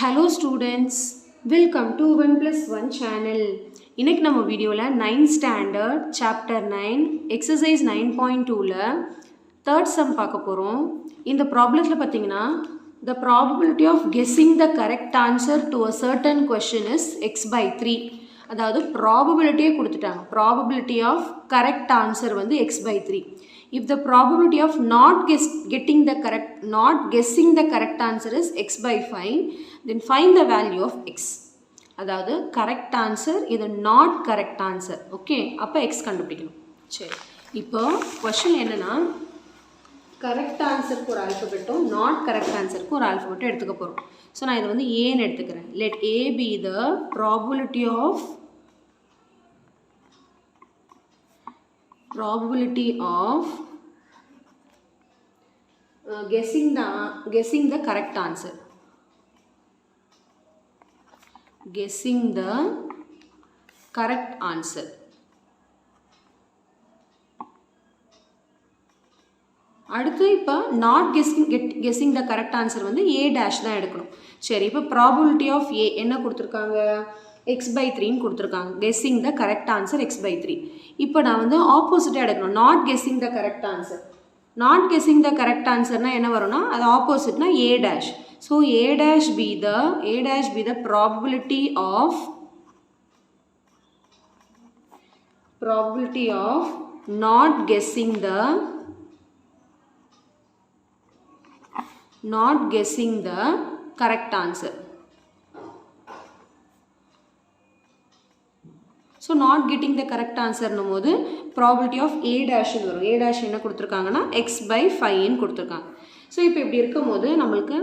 Hello students, welcome to 1 plus 1 channel. இன்னைக்கு நம்ம வீடியோல 9th standard chapter 9 exercise 9.2ல third sum பார்க்க போறோம். இந்த ப்ராப்ளத்துல பாத்தீங்கன்னா the probability of guessing the correct answer to a certain question is x by 3. அதாவது probability கொடுத்துட்டாங்க. Probability of correct answer வந்து x by 3. If the probability of not guessing the correct answer is x by 5, then find the value of x. அதாவது correct answer இது not correct answer. Okay, அப்ப x கண்டுபிடிக்கணும். சரி, இப்போ question என்னன்னா correct answer க்கு ஒரு alphabetம் not correct answer க்கு ஒரு alphabet எடுத்துக்க போறோம். So நான் இதை வந்து a ன்னு எடுத்துக்கிறேன். Let a be the probability of guessing the correct answer. Guessing the correct answer. அடுத்து இப்போ not guessing the correct answer வந்து a dash தான் எடுக்கணும். சரி, இப்போ probability of a என்ன கொடுத்துருக்காங்க, x by 3 கொடுத்துருக்காங்க. guessing the correct answer x by 3. இப்போ நான் வந்து ஆப்போசிட்டாக எடுக்கணும். not guessing the correct answer. not guessing the correct answer னா என்ன வரும்னா அது ஆப்போசிட்னா a dash. So a dash be the probability of not guessing the correct answer. So not getting the correct answer நும்போது probability of a dash வரும். a dash என்ன கொடுத்துருக்காங்கன்னா x by 5 ன்னு கொடுத்துருக்காங்க. So இப்போ இப்படி இருக்கும் போது நம்மளுக்கு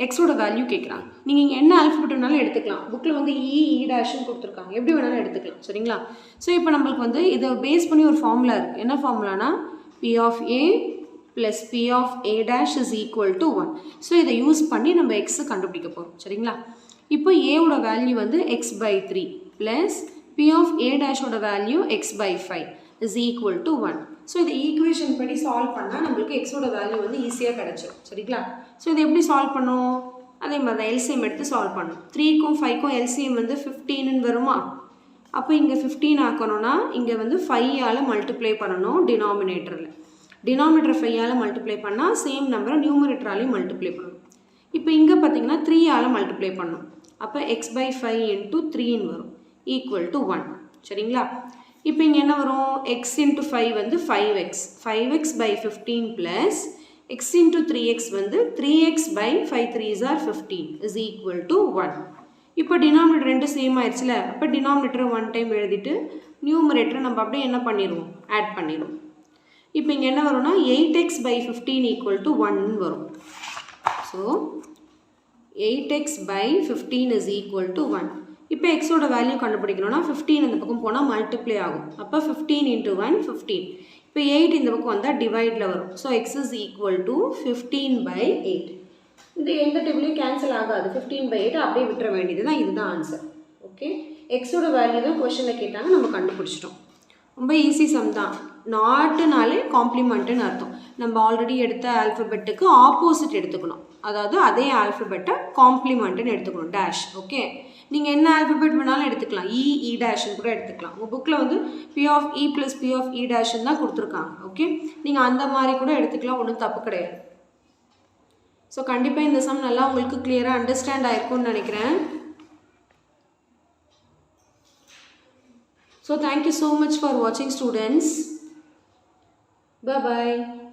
எக்ஸோட வேல்யூ கேட்குறாங்க. நீங்கள் இங்கே என்ன ஆல்ஃபபெட் வேணாலும் எடுத்துக்கலாம். புக்கில் வந்து இ டேஷ்னு கொடுத்துருக்காங்க, எப்படி வேணாலும் எடுத்துக்கலாம். சரிங்களா? ஸோ இப்போ நம்மளுக்கு வந்து இதை பேஸ் பண்ணி ஒரு ஃபார்முலா இருக்குது. என்ன ஃபார்முலானா p of a plus p of a dash is equal to 1. So இதை யூஸ் பண்ணி நம்ம எக்ஸை கண்டுபிடிக்க போகிறோம். சரிங்களா? இப்போ ஏவோட வேல்யூ வந்து x by 3 plus p of a dash ஓட value x by 5 is equal to 1. So இதை ஈக்குவேஷன் படி சால்வ் பண்ணால் நம்மளுக்கு எக்ஸோட வேல்யூ வந்து ஈஸியாக கிடச்சிடும். சரிங்களா? ஸோ இதை எப்படி சால்வ் பண்ணோம், அதே மாதிரி தான் எல்சிஎம் எடுத்து சால்வ் பண்ணணும். 3க்கும் 5க்கும் எல்சிஎம் வந்து 15ன்னு வருமா, அப்போ இங்கே 15 ஆக்கணும்னா இங்கே வந்து 5ஆல் மல்டிப்ளை பண்ணணும் டினாமினேட்டரில். டினாமினேட்டர் 5ஆல் மல்டிப்ளை பண்ணால் சேம் நம்பரை நியூமரேட்டராலையும் மல்டிப்ளை பண்ணணும். இப்போ இங்கே பார்த்தீங்கன்னா 3ஆல் மல்டிப்ளை பண்ணணும். அப்போ x by 5 into 3ன்னு வரும் ஈக்குவல் டு 1. சரிங்களா? இப்போ இங்கே என்ன வரும், x into 5 வந்து 5x. 5x by 15 plus x into 3x வந்து 3x by 5 3s are 15 is equal to 1. இப்போ டினாமினேட்டர் ரெண்டு சேம் ஆயிடுச்சுல, அப்போ டினாமினேட்டரை 1 டைம் எழுதிட்டு நியூமரேட்டரை நம்ம அப்படியே என்ன பண்ணிடுவோம், ஆட் பண்ணிடுவோம். இப்போ இங்கே என்ன வரும்னா 8x by 15 equal to 1 வரும். So 8x by 15 is equal to 1. இப்போ எக்ஸோட வேல்யூ கண்டுபிடிக்கணும்னா 15 இந்த பக்கம் போனால் மல்டிப்ளை ஆகும். அப்போ 15 into 1 15. இப்போ 8 இந்த பக்கம் வந்தால் டிவைடில் வரும். So x is equal to 15 by 8. இந்த எந்த டேபிளையும் கேன்சல் ஆகாது. 15 by 8 அப்படியே விட்டுற வேண்டியது தான். இதுதான் ஆன்சர். ஓகே, எக்ஸோட வேல்யூ தான் கொஸ்டினில் கேட்டாங்க, நம்ம கண்டுபிடிச்சிட்டோம். ரொம்ப ஈஸி சம் தான். நாட்டுனாலே காம்ப்ளிமெண்ட்டுன்னு அர்த்தம். நம்ம ஆல்ரெடி எடுத்த ஆல்ஃபபெட்டுக்கு ஆப்போசிட் எடுத்துக்கணும். அதாவது அதே ஆல்ஃபபெட்டை காம்ப்ளிமெண்ட்டுன்னு எடுத்துக்கணும், டேஷ். ஓகே, நீங்கள் என்ன ஆல்ஃபபெட் வேணாலும் எடுத்துக்கலாம். இ டேஷ்ன்னு கூட எடுத்துக்கலாம். உங்கள் புக்கில் வந்து p of e plus p of e டேஷ்ன்னு தான் கொடுத்துருக்காங்க. ஓகே, நீங்கள் அந்த மாதிரி கூட எடுத்துக்கலாம், ஒன்றும் தப்பு கிடையாது. ஸோ கண்டிப்பாக இந்த சம் நல்லா உங்களுக்கு கிளியராக அண்டர்ஸ்டாண்ட் ஆயிருக்கும்னு நினைக்கிறேன். So thank you so much for watching students. Bye bye.